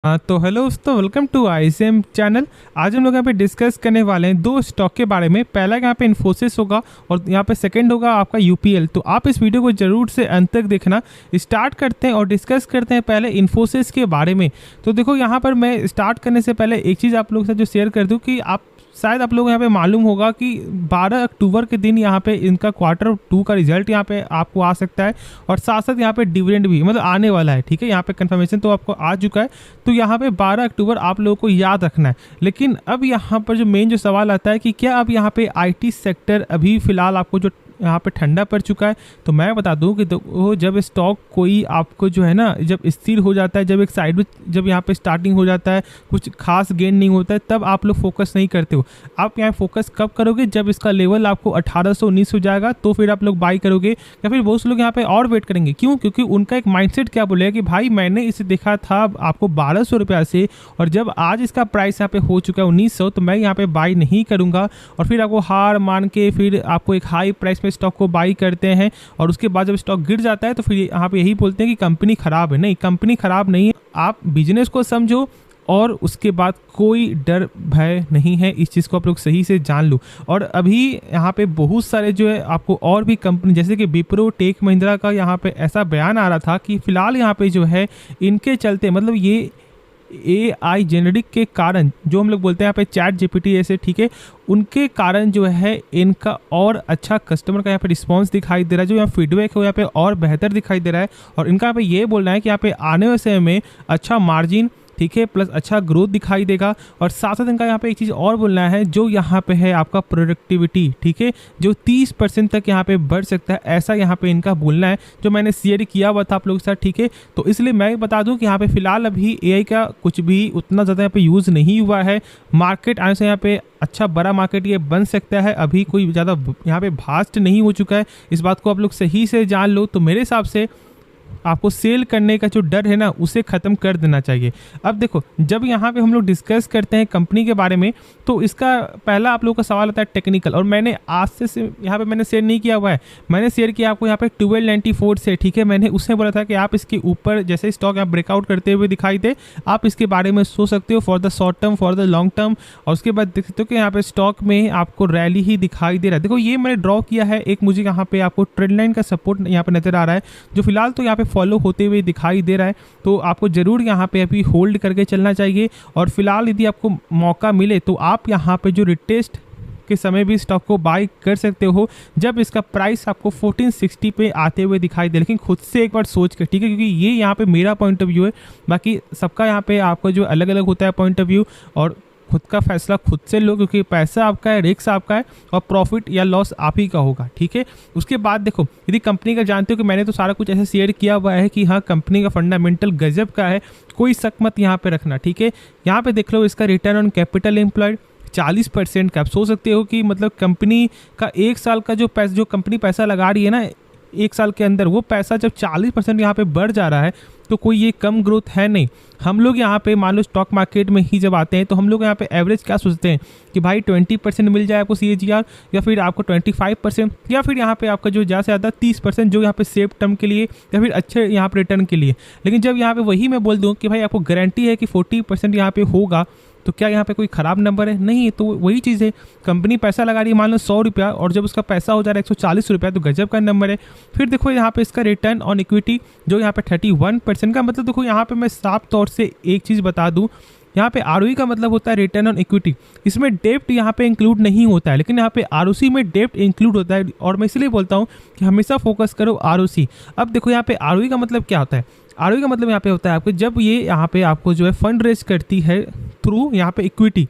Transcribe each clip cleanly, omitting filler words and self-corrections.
तो हेलो दोस्तों, welcome to ICM channel. आज हम लोग यहाँ पे डिस्कस करने वाले हैं दो स्टॉक के बारे में। पहला यहाँ पे इन्फोसिस होगा और यहाँ पे सेकंड होगा आपका यूपीएल। तो आप इस वीडियो को जरूर से अंत तक देखना। स्टार्ट करते हैं और डिस्कस करते हैं पहले इन्फोसिस के बारे में। तो देखो, यहाँ पर मैं स्टार्ट करने से पहले एक चीज़ आप लोगों के साथ जो शेयर कर दूँ कि आप शायद आप लोग यहाँ पे मालूम होगा कि 12 अक्टूबर के दिन यहाँ पे इनका क्वार्टर 2 का रिजल्ट यहाँ पे आपको आ सकता है और साथ साथ यहाँ पे डिविडेंड भी मतलब आने वाला है। ठीक है, यहाँ पे कंफर्मेशन तो आपको आ चुका है। तो यहाँ पे 12 अक्टूबर आप लोगों को याद रखना है। लेकिन अब यहाँ पर जो मेन जो सवाल आता है कि क्या अब यहाँ पे आईटी सेक्टर अभी फिलहाल आपको जो यहाँ पे ठंडा पड़ चुका है। तो मैं बता दूं कि वो जब स्टॉक कोई आपको जो है ना, जब स्थिर हो जाता है, जब एक साइड में जब यहाँ पे स्टार्टिंग हो जाता है, कुछ खास गेन नहीं होता है, तब आप लोग फोकस नहीं करते हो। आप यहाँ फोकस कब करोगे? जब इसका लेवल आपको 1819 हो जाएगा तो फिर आप लोग बाई करोगे, या फिर बहुत से लोग यहाँ पे और वेट करेंगे। क्यों? क्योंकि उनका एक माइंडसेट क्या बोलेगा कि भाई मैंने इसे देखा था आपको 1200 रुपया से, और जब आज इसका प्राइस यहाँ पे हो चुका है 1900, तो मैं यहाँ पे बाई नहीं करूँगा। और फिर आपको हार मान के फिर आपको एक हाई प्राइस में स्टॉक को बाई करते हैं और उसके बाद जब स्टॉक गिर जाता है तो फिर यहाँ पे यही बोलते हैं कि कंपनी खराब है। नहीं, कंपनी खराब नहीं है। आप बिजनेस को समझो और उसके बाद कोई डर भय नहीं है। इस चीज़ को आप लोग सही से जान लो। और अभी यहाँ पे बहुत सारे जो है आपको और भी कंपनी जैसे कि विप्रो, टेक महिंद्रा का यहाँ पे ऐसा बयान आ रहा था कि फिलहाल यहाँ पे जो है इनके चलते मतलब ये AI जेनेरिक के कारण, जो हम लोग बोलते हैं यहाँ पे चैट जीपीटी ऐसे, ठीक है, उनके कारण जो है इनका और अच्छा कस्टमर का यहाँ पे रिस्पांस दिखाई दे रहा है। जो यहाँ फीडबैक है यहाँ पे और बेहतर दिखाई दे रहा है। और इनका यहाँ पे ये बोलना है कि यहाँ पे आने वाले समय में अच्छा मार्जिन, ठीक है, प्लस अच्छा ग्रोथ दिखाई देगा। और साथ साथ इनका यहाँ पे एक चीज़ और बोलना है, जो यहाँ पे है आपका प्रोडक्टिविटी, ठीक है, जो 30% तक यहाँ पे बढ़ सकता है, ऐसा यहाँ पे इनका बोलना है, जो मैंने शेयर किया हुआ था आप लोगों के साथ। ठीक है, तो इसलिए मैं बता दूं कि यहाँ पे फिलहाल अभी AI का कुछ भी उतना ज़्यादा यहाँ पे यूज़ नहीं हुआ है। मार्केट आने से यहाँ पे अच्छा बड़ा मार्केट ये बन सकता है। अभी कोई ज़्यादा यहाँ पे भास्ट नहीं हो चुका है। इस बात को आप लोग सही से जान लो। तो मेरे हिसाब से आपको सेल करने का जो डर है ना, उसे ख़त्म कर देना चाहिए। अब देखो, जब यहाँ पे हम लोग डिस्कस करते हैं कंपनी के बारे में, तो इसका पहला आप लोगों का सवाल आता है टेक्निकल। और मैंने आज से यहाँ पे मैंने शेयर नहीं किया हुआ है, मैंने शेयर किया आपको यहाँ पे 1294 से। ठीक है, मैंने उसमें बोला था कि आप इसके ऊपर जैसे स्टॉक यहाँ ब्रेकआउट करते हुए दिखाई दे, आप इसके बारे में सोच सकते हो for the short term, for the long term. और उसके बाद देख सकते हो कि यहाँ पे स्टॉक में आपको रैली ही दिखाई दे रहा है। देखो, ये मैंने ड्रॉ किया है एक, मुझे यहाँ पे आपको ट्रेंड लाइन का सपोर्ट यहाँ पे नजर आ रहा है, जो फिलहाल तो यहाँ पे फॉलो होते हुए दिखाई दे रहा है। तो आपको जरूर यहाँ पे अभी होल्ड करके चलना चाहिए। और फिलहाल यदि आपको मौका मिले तो आप यहाँ पे जो रिटेस्ट के समय भी स्टॉक को बाय कर सकते हो, जब इसका प्राइस आपको 1460 पे आते हुए दिखाई दे। लेकिन खुद से एक बार सोच कर, ठीक है, क्योंकि ये यहाँ पे मेरा पॉइंट ऑफ व्यू है, बाकी सबका यहाँ पे आपको जो अलग अलग होता है पॉइंट ऑफ व्यू, और खुद का फैसला खुद से लो, क्योंकि पैसा आपका है, रिस्क आपका है, और प्रॉफिट या लॉस आप ही का होगा। ठीक है, उसके बाद देखो, यदि कंपनी का जानते हो कि मैंने तो सारा कुछ ऐसे शेयर किया हुआ है कि हाँ कंपनी का फंडामेंटल गजब का है, कोई शक मत यहाँ पे रखना। ठीक है, यहाँ पे देख लो इसका रिटर्न ऑन कैपिटल एम्प्लॉयड 40% का। आप सोच सकते हो कि मतलब कंपनी का एक साल का जो कंपनी पैसा लगा रही है ना, एक साल के अंदर वो पैसा जब 40% यहाँ पे बढ़ जा रहा है, तो कोई ये कम ग्रोथ है नहीं। हम लोग यहाँ पे मान लो स्टॉक मार्केट में ही जब आते हैं, तो हम लोग यहाँ पे एवरेज क्या सोचते हैं कि भाई 20% मिल जाए आपको CAGR, या फिर आपको 25%, या फिर यहाँ पे आपका जो ज़्यादा से ज़्यादा 30% जो यहाँ पे सेफ टर्म के लिए, या फिर अच्छे यहाँ पे रिटर्न के लिए। लेकिन जब यहाँ पे वही मैं बोल दूँ कि भाई आपको गारंटी है कि 40% यहाँ पे होगा, तो क्या यहाँ पे कोई ख़राब नंबर है? नहीं। तो वही चीज़ है, कंपनी पैसा लगा रही है मान लो 100 रुपया, और जब उसका पैसा हो जा रहा है 140 रुपया, तो गजब का नंबर है। फिर देखो यहाँ पे इसका रिटर्न ऑन इक्विटी जो यहाँ पे 31% का, मतलब देखो यहाँ पे मैं साफ तौर से एक चीज़ बता दूँ, यहाँ पे ROE का मतलब होता है रिटर्न ऑन इक्विटी। इसमें डेप्ट यहाँ पे इंक्लूड नहीं होता है, लेकिन यहाँ पे ROC में डेप्ट इंक्लूड होता है। और मैं इसलिए बोलता हूँ कि हमेशा फोकस करो ROC। अब देखो यहाँ पे ROE का मतलब क्या होता है? ROE का मतलब यहाँ पे होता है आपको, जब ये यहाँ पे आपको जो है फंड रेज करती है थ्रू यहाँ पे इक्विटी,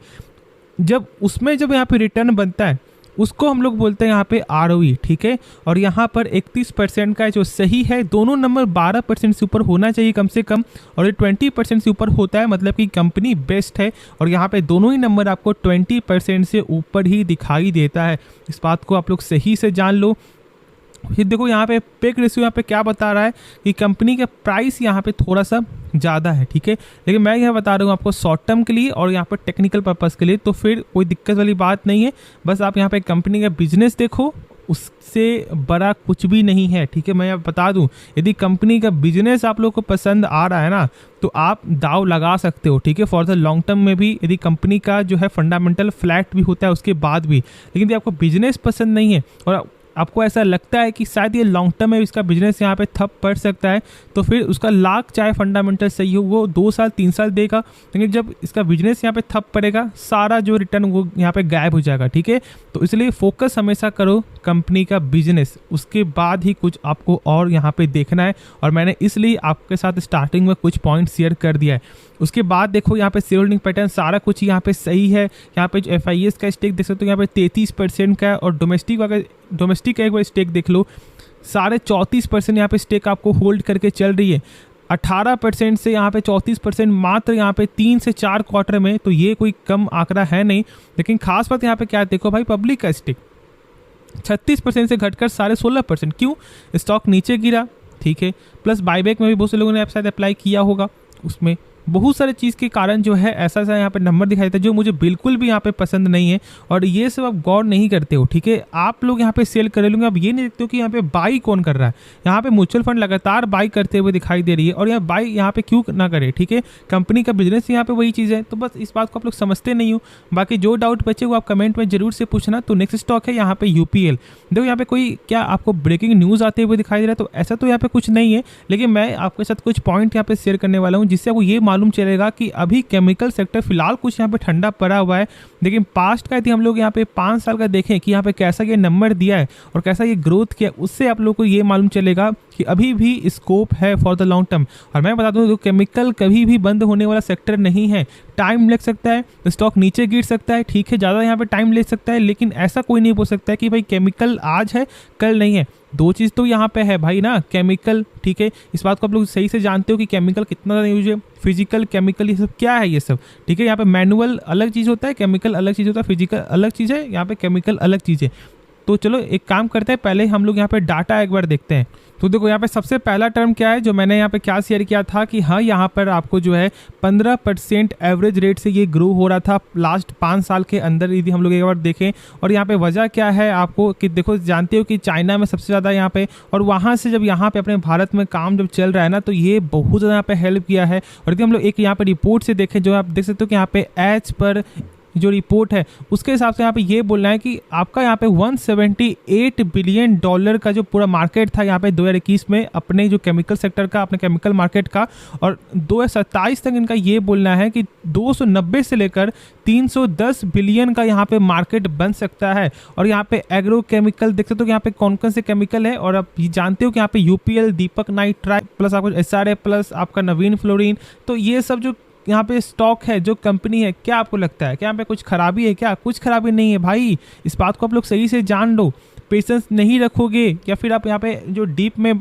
जब उसमें जब यहाँ पे रिटर्न बनता है, उसको हम लोग बोलते हैं यहाँ पे ROE। ठीक है, और यहाँ पर 31% का जो सही है, दोनों नंबर 12% से ऊपर होना चाहिए कम से कम, और ये 20% से ऊपर होता है मतलब कि कंपनी बेस्ट है। और यहाँ पे दोनों ही नंबर आपको 20% से ऊपर ही दिखाई देता है। इस बात को आप लोग सही से जान लो। फिर देखो यहाँ पे पेक रेशियो यहाँ पे क्या बता रहा है कि कंपनी का प्राइस यहाँ पे थोड़ा सा ज़्यादा है। ठीक है, लेकिन मैं यह बता रहा हूँ आपको शॉर्ट टर्म के लिए और यहाँ पर टेक्निकल पर्पज़ के लिए, तो फिर कोई दिक्कत वाली बात नहीं है। बस आप यहाँ पे कंपनी का बिजनेस देखो, उससे बड़ा कुछ भी नहीं है, ठीक है। मैं आप बता दूं, यदि कंपनी का बिजनेस आप लोग को पसंद आ रहा है ना, तो आप दाव लगा सकते हो, ठीक है, फॉर द लॉन्ग टर्म में भी। यदि कंपनी का जो है फंडामेंटल फ्लैट भी होता है उसके बाद भी, लेकिन यदि आपको बिजनेस पसंद नहीं है और आपको ऐसा लगता है कि शायद ये लॉन्ग टर्म में इसका बिजनेस यहाँ पे ठप पड़ सकता है, तो फिर उसका लाख चाहे फंडामेंटल सही हो, वो 2 साल 3 साल देगा, लेकिन जब इसका बिजनेस यहाँ पे ठप पड़ेगा, सारा जो रिटर्न वो यहाँ पे गायब हो जाएगा, ठीक है। तो इसलिए फोकस हमेशा करो कंपनी का बिजनेस, उसके बाद ही कुछ आपको और यहाँ पे देखना है। और मैंने इसलिए आपके साथ स्टार्टिंग में कुछ पॉइंट शेयर कर दिया है। उसके बाद देखो यहाँ पे शेयर होल्डिंग पैटर्न सारा कुछ यहाँ पे सही है। यहाँ पे जो FIS का स्टेक देख सकते हो, यहाँ पे 33% का है, और डोमेस्टिक का एक बार स्टेक देख लो, 34.5% यहाँ पे स्टेक आपको होल्ड करके चल रही है। 18% से यहाँ पे 34% मात्र यहाँ पे 3 से 4 क्वार्टर में, तो ये कोई कम आंकड़ा है नहीं। लेकिन खास बात यहाँ पे क्या देखो भाई, पब्लिक का स्टेक 36% से घटकर 16.5%। क्यों? स्टॉक नीचे गिरा, ठीक है, प्लस बाईबैक में भी बहुत से लोगों ने शायद अप्लाई किया होगा, उसमें बहुत सारे चीज़ के कारण जो है ऐसा यहाँ पे नंबर दिखाई देता है, जो मुझे बिल्कुल भी यहाँ पे पसंद नहीं है। और ये सब आप गौर नहीं करते हो, ठीक है। आप लोग यहाँ पे सेल कर लोगे, आप ये नहीं देखते हो कि यहाँ पे बाई कौन कर रहा है। यहाँ पे म्यूचुअल फंड लगातार बाई करते हुए दिखाई दे रही है, और यहाँ बाई यहाँ पे क्यों ना करे, ठीक है। कंपनी का बिजनेस यहाँ पे वही चीज़ है, तो बस इस बात को आप लोग समझते नहीं हो। बाकी जो डाउट बचे वो आप कमेंट में जरूर से पूछना। तो नेक्स्ट स्टॉक है यहाँ पे UPL। देखो यहाँ पे कोई क्या आपको ब्रेकिंग न्यूज़ आते हुए दिखाई दे रहा है, तो ऐसा तो यहाँ पे कुछ नहीं है, लेकिन मैं आपके साथ कुछ पॉइंट यहाँ पे शेयर करने वाला हूँ, जिससे आपको ये मालूम चलेगा कि अभी केमिकल सेक्टर फिलहाल कुछ यहाँ पे ठंडा पड़ा हुआ है, लेकिन पास्ट का यदि हम लोग यहाँ पे 5 साल का देखें कि यहाँ पे कैसा ये नंबर दिया है और कैसा ये ग्रोथ किया, उससे आप लोग को ये मालूम चलेगा कि अभी भी स्कोप है फॉर द लॉन्ग टर्म। और मैं बता दूं, जो केमिकल कभी भी बंद होने वाला सेक्टर नहीं है। टाइम लग सकता है, स्टॉक नीचे गिर सकता है, ठीक है, ज़्यादा यहाँ पे टाइम ले सकता है, लेकिन ऐसा कोई नहीं बोल सकता है कि भाई केमिकल आज है कल नहीं है। 2 चीज़ तो यहाँ पे है भाई ना, केमिकल, ठीक है, इस बात को आप लोग सही से जानते हो कि केमिकल कितना ज़्यादा यूज है। फिजिकल, केमिकल, ये सब क्या है, ये सब, ठीक है। यहाँ पे मैनुअल अलग चीज़ होता है, केमिकल अलग चीज़ होता है, फिजिकल अलग चीज़ है, यहाँ पे केमिकल अलग चीज़ है। तो चलो एक काम करते हैं, पहले हम लोग यहाँ पे डाटा एक बार देखते हैं। तो देखो यहाँ पे सबसे पहला टर्म क्या है, जो मैंने यहाँ पे क्या शेयर किया था कि हाँ, यहाँ पर आपको जो है 15% एवरेज रेट से ये ग्रो हो रहा था लास्ट 5 साल के अंदर, यदि हम लोग एक बार देखें। और यहाँ पे वजह क्या है आपको कि देखो, जानते हो कि चाइना में सबसे ज़्यादा यहाँ पे, और वहाँ से जब यहाँ पे अपने भारत में काम जब चल रहा है ना, तो ये बहुत ज़्यादा यहाँ पे हेल्प किया है। और यदि हम लोग एक यहाँ पे रिपोर्ट से देखें, जो आप देख सकते हो कि यहाँ पे एच पर जो रिपोर्ट है उसके हिसाब से यहाँ पे ये बोलना है कि आपका यहाँ पे $178 बिलियन का जो पूरा मार्केट था यहाँ पे 2021 में अपने जो केमिकल सेक्टर का, अपने केमिकल मार्केट का, और 2027 तक इनका ये बोलना है कि 290 से लेकर 310 बिलियन का यहाँ पे मार्केट बन सकता है। और यहाँ पे एग्रो केमिकल देख सकते हो कि यहाँ पे कौन कौन से केमिकल है, और आप ये जानते हो कि यहाँ पे UPL, दीपक नाइट्राइट, प्लस आपको SRA, प्लस आपका नवीन फ्लोरीन, तो ये सब जो यहाँ पे स्टॉक है, जो कंपनी है, क्या आपको लगता है क्या यहाँ पे कुछ खराबी है? क्या कुछ खराबी नहीं है भाई, इस बात को आप लोग सही से जान लो। पेशेंस नहीं रखोगे या फिर आप यहाँ पे जो डीप में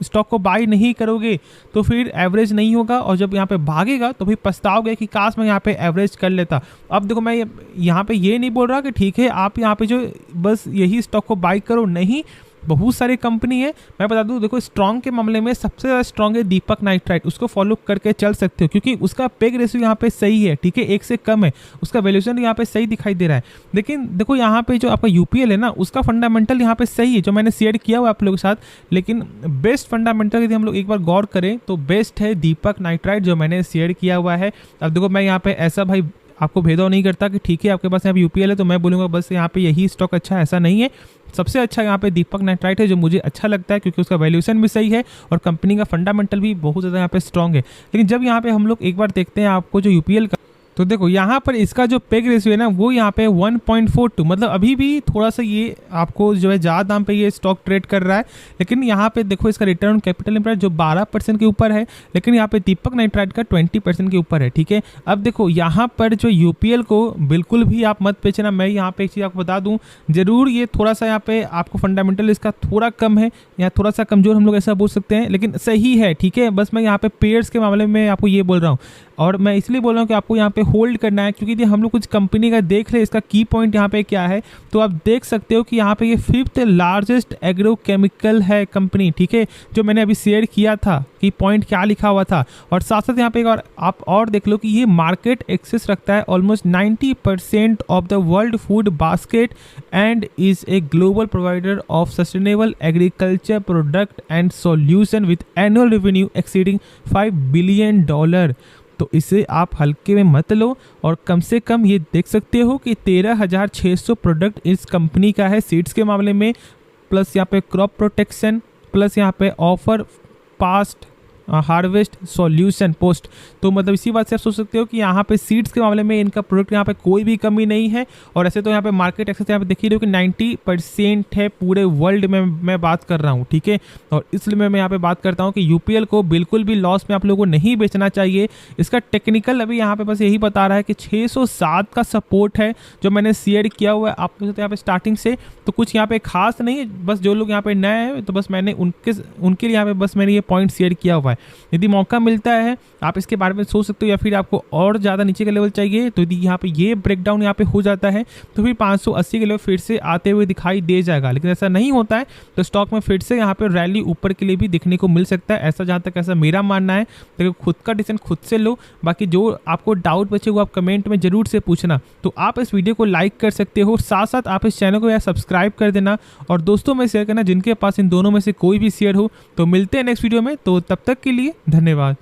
स्टॉक को बाई नहीं करोगे, तो फिर एवरेज नहीं होगा, और जब यहाँ पे भागेगा तो फिर पछताओगे कि काश मैं यहाँ पे एवरेज कर लेता। अब देखो, मैं यहाँ पे ये नहीं बोल रहा कि ठीक है आप यहाँ पे जो बस यही स्टॉक को बाई करो, नहीं, बहुत सारी कंपनी है। मैं बता दूं, देखो स्ट्रॉन्ग के मामले में सबसे ज़्यादा स्ट्रॉन्ग है दीपक नाइट्राइट, उसको फॉलो करके चल सकते हो, क्योंकि उसका पेग रेशियो यहाँ पे सही है, ठीक है, 1 से कम है, उसका वैल्यूएशन यहाँ पे सही दिखाई दे रहा है। लेकिन देखो यहाँ पे जो आपका UPL है ना, उसका फंडामेंटल यहाँ पे सही है, जो मैंने शेयर किया हुआ आप लोगों के साथ। लेकिन बेस्ट फंडामेंटल यदि हम लोग एक बार गौर करें तो बेस्ट है दीपक नाइट्राइट, जो मैंने शेयर किया हुआ है। अब देखो, मैं यहाँ पे ऐसा भाई आपको भेदभाव नहीं करता कि ठीक है आपके पास यहाँ पे UPL है तो मैं बोलूँगा बस यहाँ पे यही स्टॉक अच्छा है, ऐसा नहीं है। सबसे अच्छा यहाँ पे दीपक नाइट्राइट है, जो मुझे अच्छा लगता है, क्योंकि उसका वैल्यूएशन भी सही है और कंपनी का फंडामेंटल भी बहुत ज़्यादा यहाँ पे स्ट्रॉन्ग है। लेकिन जब यहाँ पे हम लोग एक बार देखते हैं आपको जो UPL का, तो देखो यहाँ पर इसका जो पेग रेशियो है ना, वो यहाँ पे 1.42, मतलब अभी भी थोड़ा सा ये आपको जो है ज़्यादा दाम पे ये स्टॉक ट्रेड कर रहा है। लेकिन यहाँ पे देखो इसका रिटर्न ऑन कैपिटल एम्प्लॉयड जो 12% के ऊपर है, लेकिन यहाँ पे दीपक नाइट्राइट का 20% के ऊपर है, ठीक है। अब देखो यहाँ पर जो UPL को बिल्कुल भी आप मत बेचना। मैं यहाँ पे एक चीज़ आपको बता दूँ, जरूर ये थोड़ा सा यहाँ पे आपको फंडामेंटल इसका थोड़ा कम है या थोड़ा सा कमज़ोर हम लोग ऐसा बोल सकते हैं, लेकिन सही है, ठीक है। बस मैं यहाँ पे पेयर्स के मामले में आपको ये बोल रहा हूँ। और मैं इसलिए बोल रहा हूँ कि आपको यहाँ पे होल्ड करना है, क्योंकि यदि हम लोग कुछ कंपनी का देख रहे हैं, इसका की पॉइंट यहाँ पे क्या है, तो आप देख सकते हो कि यहाँ पे ये 5th लार्जेस्ट एग्रोकेमिकल है कंपनी, ठीक है, जो मैंने अभी शेयर किया था कि पॉइंट क्या लिखा हुआ था। और साथ साथ यहाँ पे एक और आप और देख लो कि ये मार्केट एक्सेस रखता है almost 90% of the world food basket and is a global provider of sustainable agriculture product and solution with annual revenue exceeding $5 billion. तो इसे आप हल्के में मत लो, और कम से कम ये देख सकते हो कि 13,600 प्रोडक्ट इस कंपनी का है सीड्स के मामले में, प्लस यहाँ पे क्रॉप प्रोटेक्शन, प्लस यहाँ पे offer past harvest solution post. तो मतलब इसी बात से आप सोच सकते हो कि यहाँ पे सीड्स के मामले में इनका प्रोडक्ट यहाँ पे कोई भी कमी नहीं है। और ऐसे तो यहाँ पे मार्केट एक्सेस यहाँ पे देख ही रहे हो कि 90% है पूरे वर्ल्ड में मैं बात कर रहा हूँ, ठीक है। और इसलिए मैं यहाँ पे बात करता हूँ कि यूपीएल को बिल्कुल भी लॉस में आप लोगों को नहीं बेचना चाहिए। इसका टेक्निकल अभी यहाँ पे बस यही बता रहा है कि 607 का सपोर्ट है जो मैंने शेयर किया हुआ है आप लोगों से यहाँ पे स्टार्टिंग से। तो कुछ यहाँ पे खास नहीं है, बस जो लोग यहाँ पे नए हैं तो बस मैंने उनके लिए यहाँ पे बस मैंने ये पॉइंट शेयर किया हुआ है। यदि मौका मिलता है आप इसके बारे में सोच सकते हो, या फिर आपको और ज़्यादा नीचे का लेवल चाहिए तो यदि यहाँ पे ये ब्रेकडाउन यहाँ पे हो जाता है तो फिर 580 के लेवल फिर से आते हुए दिखाई दे जाएगा। लेकिन ऐसा नहीं होता है तो स्टॉक में फिर से यहाँ पे रैली ऊपर के लिए भी देखने को मिल सकता है, ऐसा जहाँ तक ऐसा मेरा मानना है। तो खुद का डिसीजन खुद से लो, बाकी जो आपको डाउट बचे वो आप कमेंट में जरूर से पूछना। तो आप इस वीडियो को लाइक कर सकते हो, साथ साथ आप इस चैनल को यार सब्सक्राइब कर देना और दोस्तों में शेयर करना जिनके पास इन दोनों में से कोई भी शेयर हो। तो मिलते हैं नेक्स्ट वीडियो में, तो तब तक के लिए धन्यवाद।